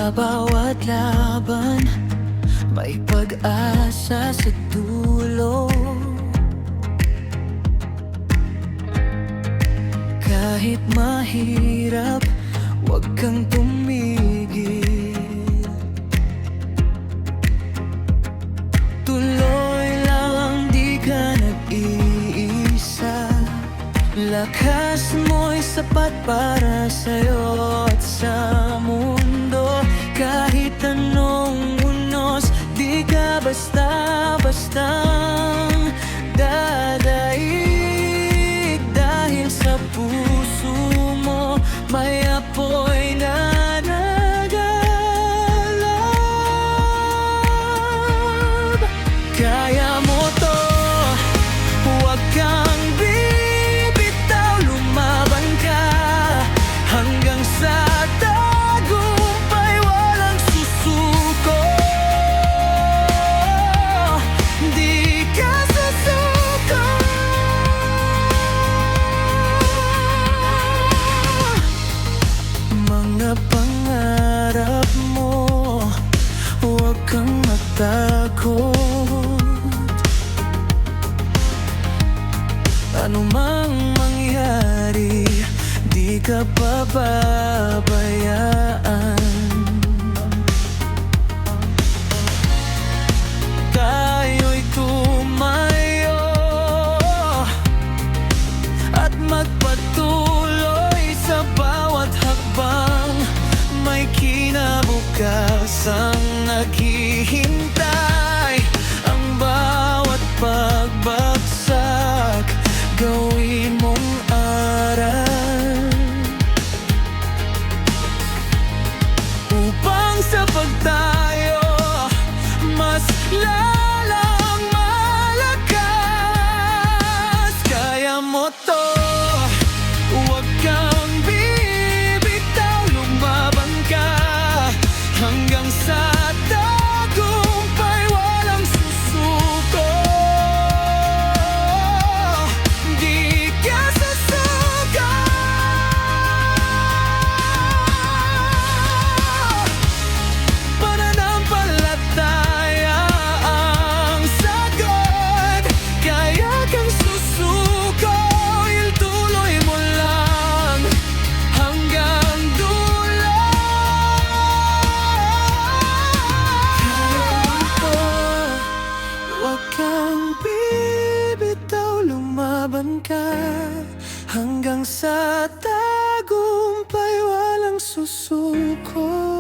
Sa bawat laban, may pag-asa sa dulo. Kahit mahirap, huwag kang tumigil. Tuloy lang, di ka nag-iisa. Lakas mo'y sapat para sa'yo at sa mundo. Kahit anong unos, di ka basta-bastang dadaig. Dahil sa puso mo may apoy na nagalab. Kaya mo to, huwag kang bibitaw, lumaban ka hanggang sa tagumpay, walang susuko. Di ka susuko. Mga pangarap mo, huwag kang matakot. Ano mang mangyari, di ka pababayaan. Tayo'y tumayo at magpatuloy sa bawat hakbang. May kinabukasang naghihintay. Ang bawat pagbagsak, gawin mong aral upang sa pagtayo mas lalang malakas. Kaya mo to, huwag kang bibitaw, lumaban ka hanggang sa tagumpay, walang susuko. Di ka susuko. Pananampalataya ang sagot. Kaya kang susuko, ituloy mo lang hanggang dulo. Huwag kang bibitaw, lumaban ka hanggang sa tagumpay, walang susuko.